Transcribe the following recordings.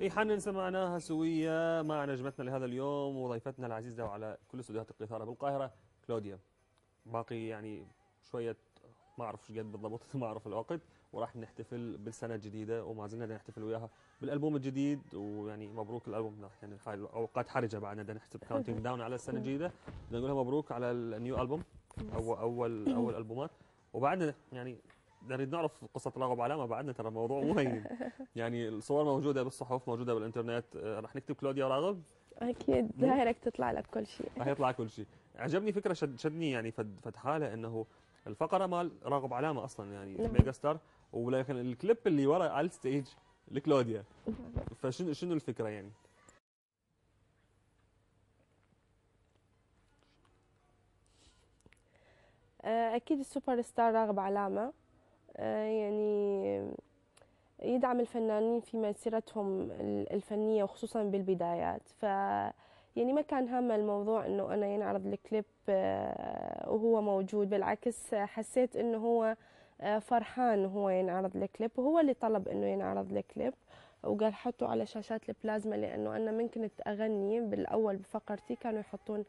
حنا سمعناها سوية مع نجمتنا لهذا اليوم وضيفتنا العزيزة وعلى كل استديوهات القيثارة بالقاهرة كلوديا. باقي يعني شوية، ما أعرف ايش قد بالضبط ما أعرف الوقت، وراح نحتفل بالسنة الجديدة وما زلنا بدنا نحتفل وياها بالألبوم الجديد. ويعني مبروك الألبوم، يعني هاي أوقات حرجة بعدنا بدنا نحسب كاونتينج داون على السنة الجديدة. بدنا نقولها مبروك على النيو ألبوم أو أول ألبومات. وبعدنا يعني نريد نعرف قصة راغب علامة، بعدنا ترى الموضوع مو هين. يعني الصور موجودة بالصحف، موجودة بالإنترنت. راح نكتب كلوديا وراغب. اكيد دايركت تطلع لك كل شيء. راح يطلع كل شيء. عجبني فكرة شدني يعني فد حالة انه الفقرة مال راغب علامة اصلا يعني ميجا ستار، ولكن الكليب اللي ورا على الستيج لكلوديا. فشنو الفكرة يعني؟ اكيد السوبر ستار راغب علامة يعني يدعم الفنانين في مسيرتهم الفنية وخصوصا بالبدايات. يعني ما كان هامه الموضوع انه انا ينعرض الكليب وهو موجود، بالعكس حسيت انه هو فرحان وهو ينعرض الكليب، وهو اللي طلب انه ينعرض الكليب وقال حطوا على شاشات البلازما، لانه انا من كنت اغني بالاول بفقرتي كانوا يحطون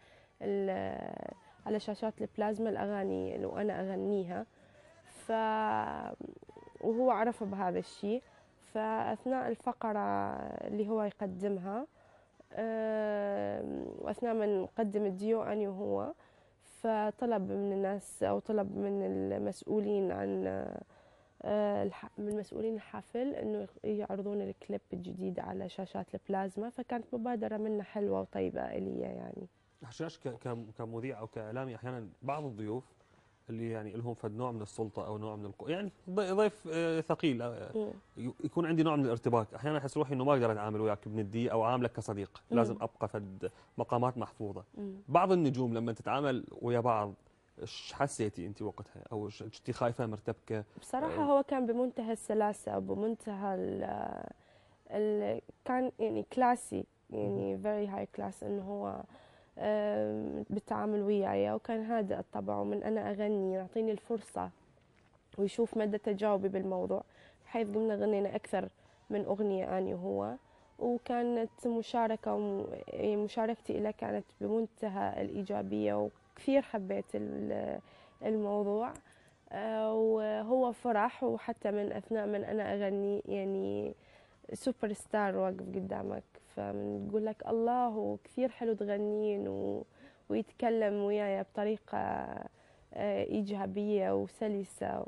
على شاشات البلازما الاغاني اللي انا اغنيها. ف وهو عرف بهذا الشيء، فأثناء الفقرة اللي هو يقدمها وأثناء ما نقدم الديو أنا وهو، فطلب من الناس أو طلب من المسؤولين عن من مسؤولين الحفل أنه يعرضون الكليب الجديد على شاشات البلازما، فكانت مبادرة منا حلوة وطيبة إلي يعني. حشاش كمذيع او كاعلامي احيانا بعض الضيوف اللي يعني لهم فد نوع من السلطه او نوع من يعني ضيف ثقيل، يكون عندي نوع من الارتباك. احيانا احس روحي انه ما اقدر اتعامل وياك بنديه او عاملك كصديق، لازم ابقى فد مقامات محفوظه. بعض النجوم لما تتعامل ويا بعض، ايش حسيتي انت وقتها؟ او كنتي خايفه مرتبكه؟ بصراحة هو كان بمنتهى السلاسة وبمنتهى كان يعني كلاسي، يعني very high class، انه هو بالتعامل وياي، وكان هادئ الطبع، ومن انا اغني يعطيني الفرصة ويشوف مدى تجاوبي بالموضوع، بحيث قمنا غنينا اكثر من اغنية اني وهو. وكانت مشاركتي له كانت بمنتهى الإيجابية، وكثير حبيت الموضوع. وهو فرح، وحتى من أثناء من أنا أغني يعني سوبر ستار واقف قدامك، فبنقول لك الله وكثير حلو تغنين ويتكلم وياي بطريقة إيجابية وسلسة،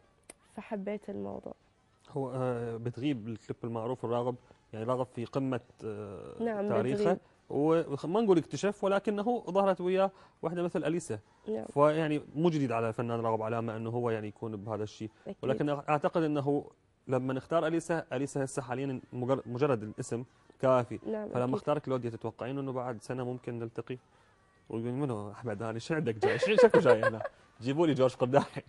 فحبيت الموضوع. هو بتغيب الكليب المعروف الراغب، يعني راغب في قمة نعم تاريخه، بتغيب. وما نقول اكتشف، ولكنه ظهرت وياه واحدة مثل أليسا. نعم فيعني مو جديد على الفنان راغب علامة أنه هو يعني يكون بهذا الشيء. أكيد. ولكن أعتقد أنه لما نختار أليسا هسه حاليا مجرد الاسم كافي. نعم فلما أكيد. اختار كلوديا، تتوقعين أنه بعد سنة ممكن نلتقي ويقول منو أحمد هاني؟ شو عندك جاي؟ شكله جاي هنا؟ جيبوا لي جورج قرداحي.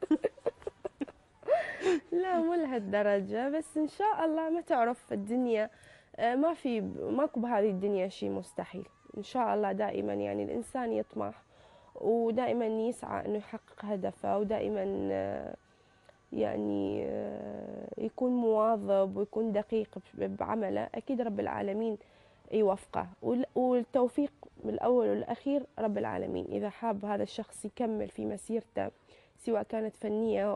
لا مو لهالدرجة، بس إن شاء الله. ما تعرف الدنيا ماكو بهذه الدنيا شيء مستحيل. إن شاء الله دائما يعني الإنسان يطمح، ودائما يسعى إنه يحقق هدفه، ودائما يعني يكون مواظب ويكون دقيق بعمله. أكيد رب العالمين يوفقه، والتوفيق بالأول والأخير رب العالمين. إذا حاب هذا الشخص يكمل في مسيرته، سواء كانت فنية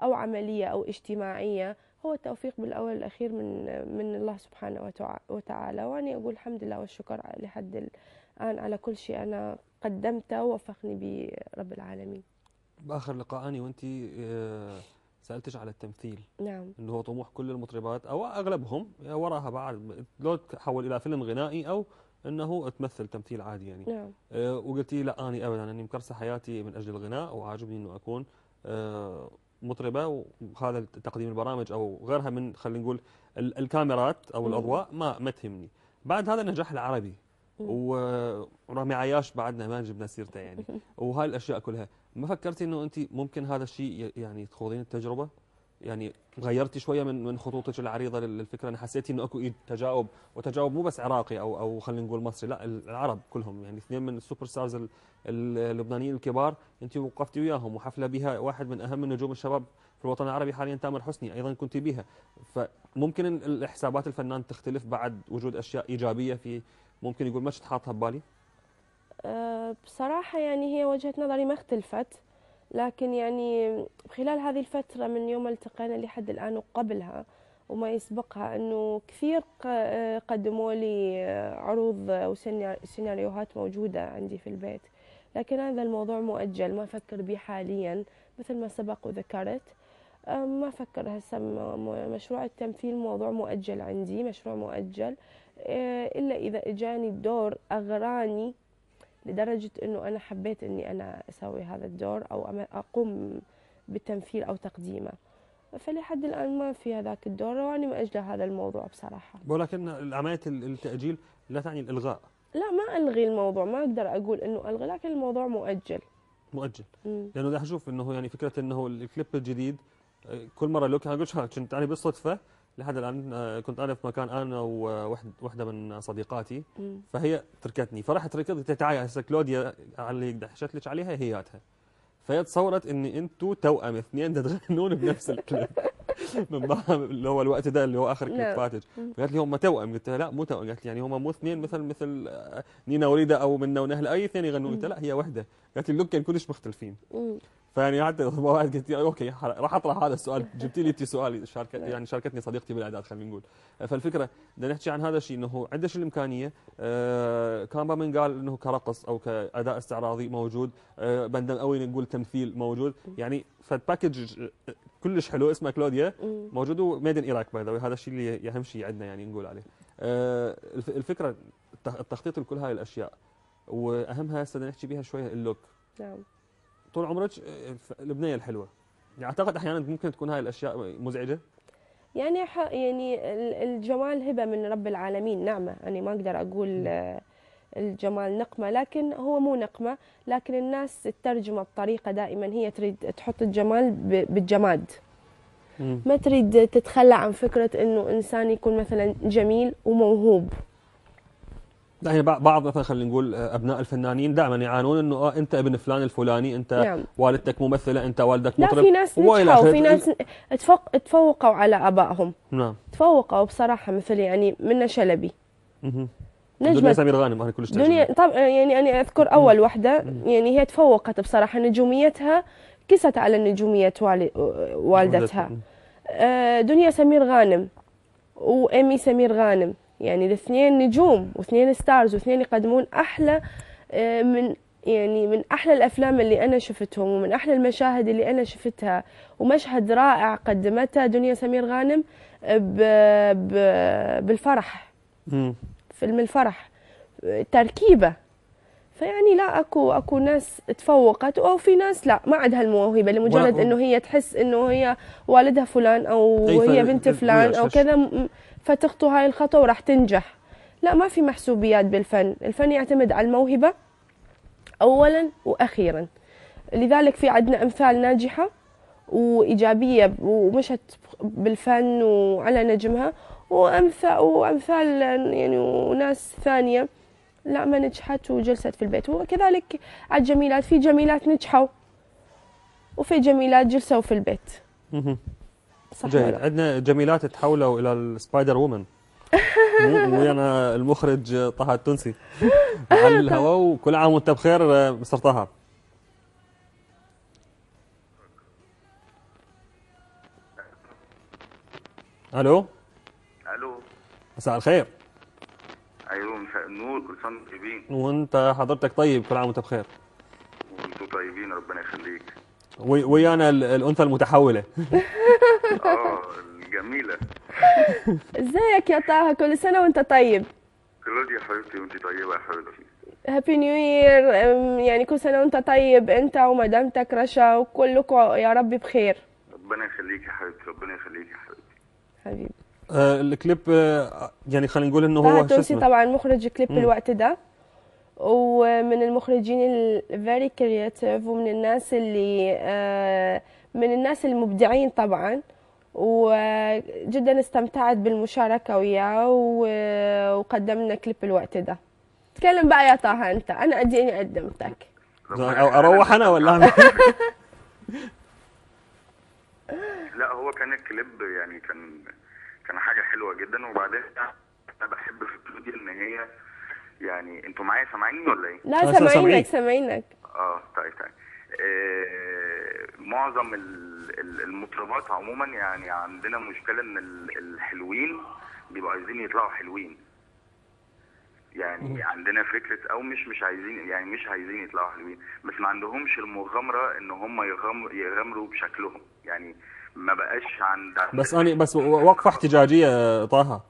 أو عملية أو اجتماعية، هو التوفيق بالأول والأخير من الله سبحانه وتعالى. وأنا أقول الحمد لله والشكر لحد الآن على كل شيء أنا قدمته ووفقني به رب العالمين. بآخر لقاء أنا وأنت سألتش على التمثيل. نعم. انه هو طموح كل المطربات او اغلبهم وراها بعد لو تحول الى فيلم غنائي او انه تمثل تمثيل عادي يعني. نعم. وقلتي لا اني ابدا، اني مكرسه حياتي من اجل الغناء، وعاجبني انه اكون مطربه. وهذا تقديم البرامج او غيرها من خلينا نقول الكاميرات او الاضواء ما تهمني. بعد هذا النجاح العربي ورامي عياش بعدنا ما جبنا سيرته يعني، وهاي الاشياء كلها، ما فكرتي انه انت ممكن هذا الشيء يعني تخوضين التجربه؟ يعني غيرتي شويه من خطوطك العريضه للفكره؟ انا حسيتي انه اكو تجاوب، وتجاوب مو بس عراقي او خلينا نقول مصري، لا العرب كلهم، يعني اثنين من السوبر ستارز اللبنانيين الكبار انت وقفتي وياهم، وحفله بها واحد من اهم نجوم الشباب في الوطن العربي حاليا تامر حسني ايضا كنت بها، فممكن الحسابات الفنان تختلف بعد وجود اشياء ايجابيه في ممكن يقول ما كنت حاطها ببالي. بصراحة يعني هي وجهة نظري ما اختلفت، لكن يعني خلال هذه الفترة من يوم التقينا لحد الآن وقبلها وما يسبقها أنه كثير قدموا لي عروض وسيناريوهات موجودة عندي في البيت، لكن هذا الموضوع مؤجل ما أفكر به حاليا. مثل ما سبق وذكرت ما أفكر هسه مشروع التمثيل موضوع مؤجل عندي، مشروع مؤجل إلا إذا إجاني الدور أغراني لدرجة أنه أنا حبيت أني أنا أسوي هذا الدور أو أقوم بالتمثيل أو تقديمه، فلحد الآن ما في هذاك الدور وأنا مأجلة هذا الموضوع بصراحة. ولكن عملية التأجيل لا تعني الإلغاء. لا ما ألغي الموضوع، ما أقدر أقول أنه ألغي، لكن الموضوع مؤجل. مؤجل. لأنه ده أشوف أنه يعني فكرة أنه الكليب الجديد كل مرة لوك أقول كنت أنا بالصدفة لحد الآن كنت أنا في مكان أنا ووحدة من صديقاتي فهي تركتني فرحت ركضت تعالي هسه كلوديا اللي دحشت لك عليها هياتها، فهي تصورت اني انتوا توأم اثنين تغنون بنفس الكليب من باب اللي هو الوقت ده اللي هو اخر كليب فاتج، قالت لي هم توأم، قلت لها لا مو توأم، قالت لي يعني هم مو اثنين مثل نينا وليدة او منا ونهل اي اثنين يغنون، قلت لها لا هي وحده، قالت لي اللوكين كلش مختلفين. فيعني حتى واحد قلت اوكي راح اطرح هذا السؤال، جبت لي انت سؤال يعني شاركتني صديقتي بالاعداد خلينا نقول، فالفكره بدنا نحكي عن هذا الشيء انه عندش الامكانيه كان بامن قال انه كرقص او كاداء استعراضي موجود، بندم قوي نقول تمثيل موجود، يعني فالباكج كلش حلو اسمه كلوديا موجود وميد ان ايراك باي ذا، هذا الشيء اللي اهم شيء عندنا يعني نقول عليه. الفكره التخطيط لكل هاي الاشياء واهمها هسه بدنا نحكي بها شويه اللوك. نعم. طول عمرك البنيه الحلوه، يعني اعتقد احيانا ممكن تكون هاي الاشياء مزعجه. يعني الجمال هبه من رب العالمين، نعمه، يعني ما اقدر اقول الجمال نقمه، لكن هو مو نقمه، لكن الناس تترجمه بطريقه دائما هي تريد تحط الجمال بالجماد. ما تريد تتخلى عن فكره انه انسان يكون مثلا جميل وموهوب. يعني بعض مثلا خلينا نقول ابناء الفنانين دائما يعانون انه انت ابن فلان الفلاني، انت نعم. والدتك ممثله، انت والدك مطرب. لا في ناس نجحوا وفي ناس تفوقوا على ابائهم. نعم. تفوقوا بصراحه، مثل يعني منى شلبي. دنيا سمير غانم هذه كلش دنيا طبعا، يعني انا اذكر اول وحده يعني هي تفوقت بصراحه، نجوميتها كست على نجوميه والدتها. دنيا سمير غانم وامي سمير غانم، يعني الاثنين نجوم واثنين ستارز واثنين يقدمون احلى من احلى الافلام اللي انا شفتهم ومن احلى المشاهد اللي انا شفتها، ومشهد رائع قدمته دنيا سمير غانم بالفرح. فيلم الفرح تركيبه. فيعني لا اكو ناس تفوقت او في ناس لا ما عندها الموهبه لمجرد انه هي تحس انه هي والدها فلان او هي بنت فلان او كذا فتخطو هاي الخطوه وراح تنجح. لا ما في محسوبيات بالفن، الفن يعتمد على الموهبه اولا واخيرا. لذلك في عندنا امثال ناجحه وايجابيه ومشت بالفن وعلى نجمها، وامثال يعني وناس ثانيه لا ما نجحت وجلست في البيت. وكذلك على الجميلات، في جميلات نجحوا وفي جميلات جلسوا في البيت. صح. جيد. عندنا جميلات تحولوا الى السبايدر وومن ويانا المخرج طه التونسي على الهواء، وكل عام وانت بخير مستر طه. الو. الو. مساء الخير. ايوه مساء النور، كل سنه وانتم طيبين. وانت حضرتك طيب، كل عام وانت بخير. وانتم طيبين ربنا يخليك. ويانا الانثى المتحوله. الجميله. ازيك يا طه؟ كل سنه وانت طيب. كلوديا حبيبتي وانت طيبه يا حبيبتي. هابي نيو يير، يعني كل سنه وانت طيب انت ومدامتك رشا وكلكم يا رب بخير. ربنا يخليك يا حبيبتي، ربنا يخليك يا حبيبتي. حبيبي. الكليب يعني خلينا نقول انه هو تونسي طبعا مخرج كليب الوقت ده، ومن المخرجين الفيري كرياتيف ومن الناس اللي من الناس المبدعين طبعا، وجدا استمتعت بالمشاركة وياه وقدمنا كليب الوقت ده. تكلم بقى يا طه انت، انا اديني قدمتك. اروح انا ولا لا هو كان الكليب يعني كان حاجه حلوه جدا. وبعدين انا بحب في كلوديا ان هي يعني انتوا معايا سامعيني ولا ايه؟ لا سامعينك. سامعينك. طيب. معظم المطربات عموما يعني عندنا مشكله ان الحلوين بيبقوا عايزين يطلعوا حلوين. يعني عندنا فكره او مش عايزين، يعني مش عايزين يطلعوا حلوين، بس ما عندهمش المغامره ان هم يغامروا بشكلهم. يعني ما بقاش بس وقفه احتجاجيه طه.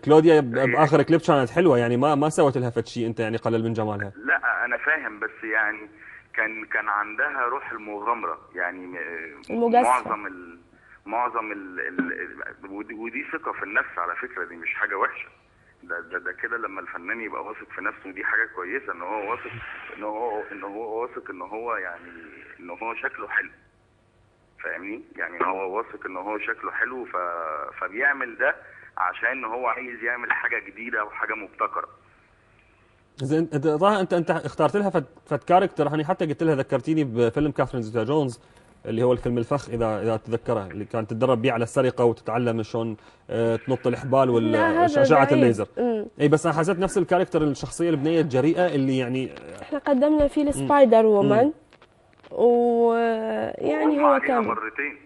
كلوديا باخر كليب كانت حلوه، يعني ما سوت لها فد شيء انت يعني قلل من جمالها. لا انا فاهم، بس يعني كان عندها روح المغامره. يعني معظم ودي ثقه في النفس على فكره، دي مش حاجه وحشه. ده كده لما الفنان يبقى واثق في نفسه، ودي حاجه كويسه ان هو واثق ان هو يعني ان هو شكله حلو. فاهمني؟ يعني هو واثق ان هو شكله حلو فبيعمل ده عشان هو عايز يعمل حاجه جديده او حاجه مبتكره. زين انت اخترت لها فد كاركتر. انا حتى قلت لها ذكرتيني بفيلم كاثرين زيتا جونز اللي هو الفيلم الفخ، اذا تتذكره، اللي كانت تتدرب بيه على السرقه وتتعلم شلون تنط الحبال واشعه الليزر. اي بس انا حسيت نفس الكاركتر، الشخصيه البنيه الجريئه اللي يعني احنا قدمنا فيه السبايدر وومن، ويعني هو كان مرتين.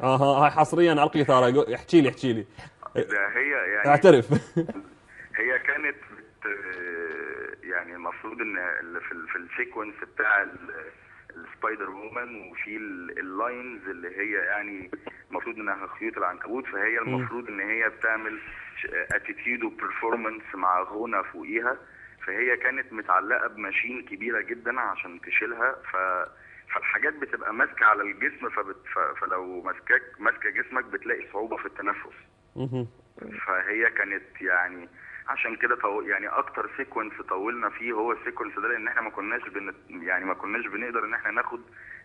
هاي حصريا على القيثاره. احكي لي ده هي يعني اعترف. هي كانت يعني المفروض ان في السيكونس بتاع السبايدر وومن، وفي اللاينز اللي هي يعني المفروض انها خيوط العنكبوت، فهي المفروض ان هي بتعمل اتيتيود وبرفورمانس مع غنى فوقيها. فهي كانت متعلقه بماشين كبيره جدا عشان تشيلها، فالحاجات بتبقى ماسكه على الجسم، فلو ماسكه جسمك بتلاقي صعوبه في التنفس. فهي كانت يعني عشان كده يعني اكتر سيكونس طولنا فيه هو السيكونس ده، لان احنا ما كناش بنقدر ان احنا ناخد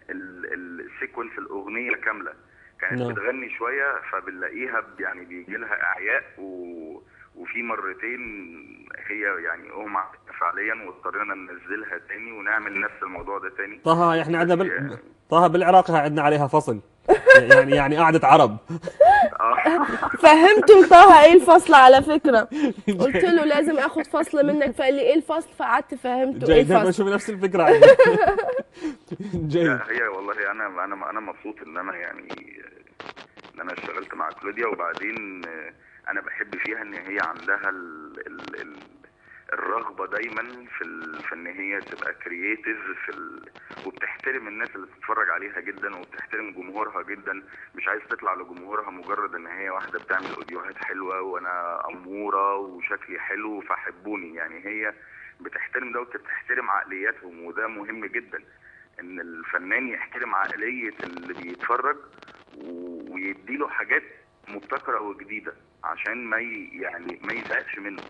السيكونس الاغنيه كامله. كانت بتغني شويه فبنلاقيها يعني بيجي لها اعياء، وفي مرتين هي يعني اغمى فعليا، واضطرينا ننزلها تاني ونعمل نفس الموضوع ده تاني. طه احنا عندنا طه بالعراق عندنا عليها فصل. يعني قعدة عرب. فهمتوا طه ايه الفصل على فكرة. قلت له لازم اخد فصل منك، فقال لي ايه الفصل، فقعدت فهمته ايه الفصل. شوف نفس الفكرة عندي. جيد. هي والله انا مبسوط ان انا اشتغلت مع كلوديا. وبعدين انا بحب فيها ان هي عندها الرغبه دايما في ان هي تبقى كرييتيف وبتحترم الناس اللي بتتفرج عليها جدا، وبتحترم جمهورها جدا. مش عايز تطلع لجمهورها مجرد ان هي واحده بتعمل اوديوهات حلوه وانا اموره وشكلي حلو فحبوني. يعني هي بتحترم ده وبتحترم عقلياتهم، وده مهم جدا ان الفنان يحترم عقليه اللي بيتفرج ويديله حاجات مبتكره وجديده عشان ما يزهقش منه.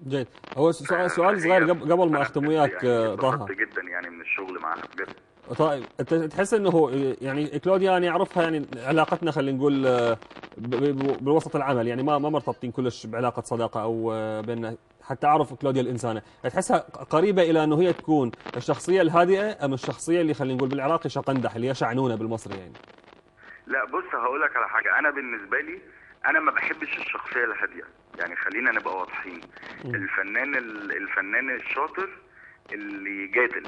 جيد. هو سؤال صغير قبل ما اختم وياك طه. انبسطت جدا يعني من الشغل معاها بجد. طيب انت تحس انه يعني كلوديا انا اعرفها، يعني علاقتنا خلينا نقول بالوسط العمل، يعني ما مرتبطين كلش بعلاقه صداقه او بيننا، حتى اعرف كلوديا الانسانه، تحسها قريبه الى انه هي تكون الشخصيه الهادئه ام الشخصيه اللي خلينا نقول بالعراقي شقندح، اللي هي شعنونه بالمصري يعني؟ لا بص هقول لك على حاجه. انا بالنسبه لي انا ما بحبش الشخصيه الهاديه. يعني خلينا نبقى واضحين. الفنان الشاطر اللي يجادل،